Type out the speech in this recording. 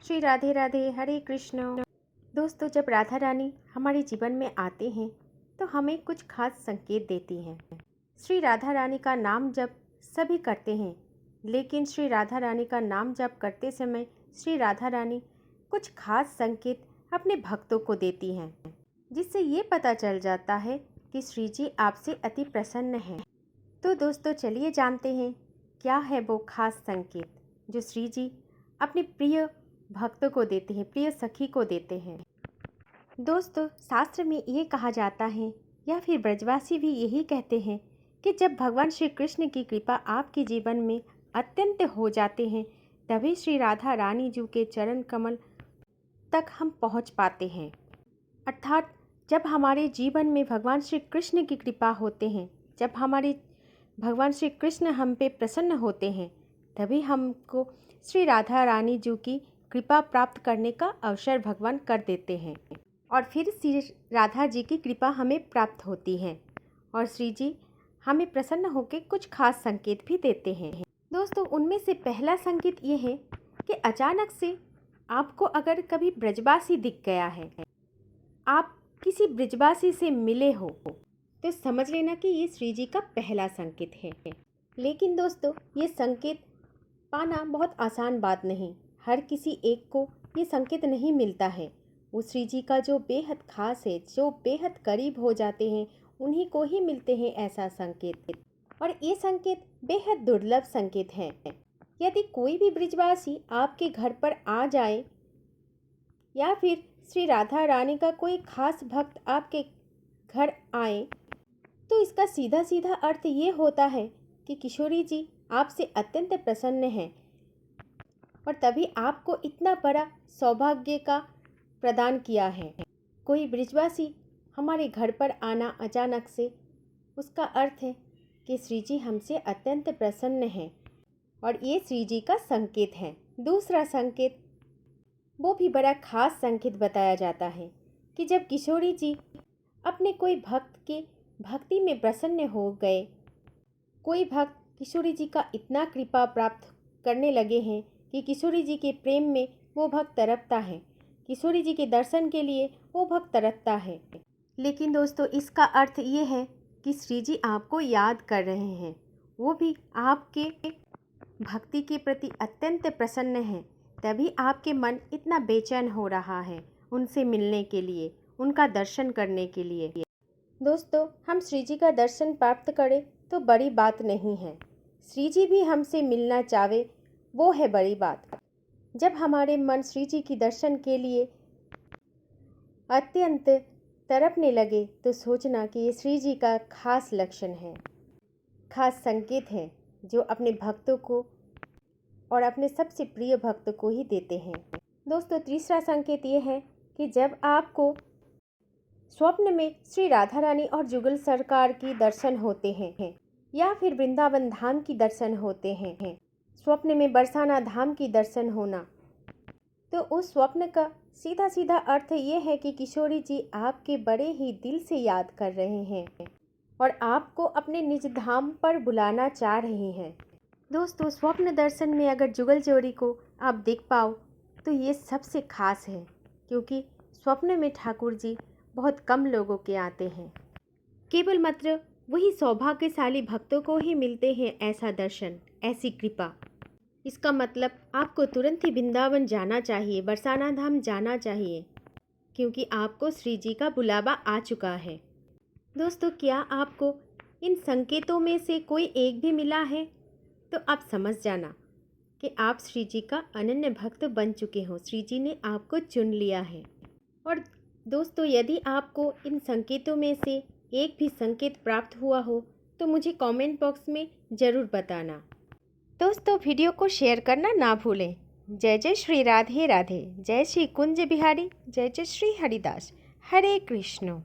श्री राधे राधे, हरे कृष्ण। दोस्तों, जब राधा रानी हमारे जीवन में आते हैं तो हमें कुछ खास संकेत देती हैं। श्री राधा रानी का नाम जप सभी करते हैं, लेकिन श्री राधा रानी का नाम जप करते समय श्री राधा रानी कुछ खास संकेत अपने भक्तों को देती हैं, जिससे ये पता चल जाता है कि श्री जी आपसे अति प्रसन्न हैं। तो दोस्तों, चलिए जानते हैं क्या है वो खास संकेत जो श्री जी अपने प्रिय भक्तों को देते हैं, प्रिय सखी को देते हैं। दोस्तों, शास्त्र में ये कहा जाता है या फिर ब्रजवासी भी यही कहते हैं कि जब भगवान श्री कृष्ण की कृपा आपके जीवन में अत्यंत हो जाते हैं, तभी श्री राधा रानी जी के चरण कमल तक हम पहुंच पाते हैं। अर्थात जब हमारे जीवन में भगवान श्री कृष्ण की कृपा होते हैं, जब हमारे भगवान श्री कृष्ण हम पे प्रसन्न होते हैं, तभी हमको श्री राधा रानी जी की कृपा प्राप्त करने का अवसर भगवान कर देते हैं और फिर श्री राधा जी की कृपा हमें प्राप्त होती है और श्री जी हमें प्रसन्न होकर कुछ खास संकेत भी देते हैं। दोस्तों, उनमें से पहला संकेत ये है कि अचानक से आपको अगर कभी ब्रजवासी दिख गया है, आप किसी ब्रजवासी से मिले हो, तो समझ लेना कि ये श्री जी का पहला संकेत है। लेकिन दोस्तों, ये संकेत पाना बहुत आसान बात नहीं। हर किसी एक को ये संकेत नहीं मिलता है। वो श्री जी का जो बेहद खास है, जो बेहद करीब हो जाते हैं, उन्हीं को ही मिलते हैं ऐसा संकेत। और ये संकेत बेहद दुर्लभ संकेत है। यदि कोई भी ब्रजवासी आपके घर पर आ जाए या फिर श्री राधा रानी का कोई खास भक्त आपके घर आए, तो इसका सीधा सीधा अर्थ ये होता है कि किशोरी जी आपसे अत्यंत प्रसन्न हैं और तभी आपको इतना बड़ा सौभाग्य का प्रदान किया है। कोई ब्रजवासी हमारे घर पर आना अचानक से, उसका अर्थ है कि श्री जी हमसे अत्यंत प्रसन्न हैं और ये श्री जी का संकेत है। दूसरा संकेत, वो भी बड़ा खास संकेत बताया जाता है कि जब किशोरी जी अपने कोई भक्त के भक्ति में प्रसन्न हो गए, कोई भक्त किशोरी जी का इतना कृपा प्राप्त करने लगे हैं कि किशोरी जी के प्रेम में वो भक्त तड़पता है, किशोरी जी के दर्शन के लिए वो भक्त तड़पता है। लेकिन दोस्तों, इसका अर्थ ये है कि श्री जी आपको याद कर रहे हैं, वो भी आपके भक्ति के प्रति अत्यंत प्रसन्न हैं, तभी आपके मन इतना बेचैन हो रहा है उनसे मिलने के लिए, उनका दर्शन करने के लिए। दोस्तों, हम श्री जी का दर्शन प्राप्त करें तो बड़ी बात नहीं है, श्री जी भी हमसे मिलना चाहे वो है बड़ी बात। जब हमारे मन श्री जी की दर्शन के लिए अत्यंत तड़पने लगे, तो सोचना कि ये श्री जी का खास लक्षण है, खास संकेत है जो अपने भक्तों को और अपने सबसे प्रिय भक्त को ही देते हैं। दोस्तों, तीसरा संकेत ये है कि जब आपको स्वप्न में श्री राधा रानी और जुगल सरकार की दर्शन होते हैं या फिर वृंदावन धाम की दर्शन होते हैं, स्वप्न में बरसाना धाम की दर्शन होना, तो उस स्वप्न का सीधा सीधा अर्थ ये है कि किशोरी जी आपके बड़े ही दिल से याद कर रहे हैं और आपको अपने निज धाम पर बुलाना चाह रहे हैं। दोस्तों, स्वप्न दर्शन में अगर जुगल जोड़ी को आप देख पाओ तो ये सबसे खास है, क्योंकि स्वप्न में ठाकुर जी बहुत कम लोगों के आते हैं। केवल मात्र वही सौभाग्यशाली भक्तों को ही मिलते हैं ऐसा दर्शन, ऐसी कृपा। इसका मतलब आपको तुरंत ही वृंदावन जाना चाहिए, बरसाना धाम जाना चाहिए, क्योंकि आपको श्री जी का बुलावा आ चुका है। दोस्तों, क्या आपको इन संकेतों में से कोई एक भी मिला है, तो आप समझ जाना कि आप श्री जी का अनन्य भक्त बन चुके हो, श्री जी ने आपको चुन लिया है। और दोस्तों, यदि आपको इन संकेतों में से एक भी संकेत प्राप्त हुआ हो तो मुझे कमेंट बॉक्स में ज़रूर बताना। दोस्तों, वीडियो को शेयर करना ना भूलें। जय जय श्री राधे राधे, जय श्री कुंज बिहारी, जय जय श्री हरिदास, हरे कृष्ण।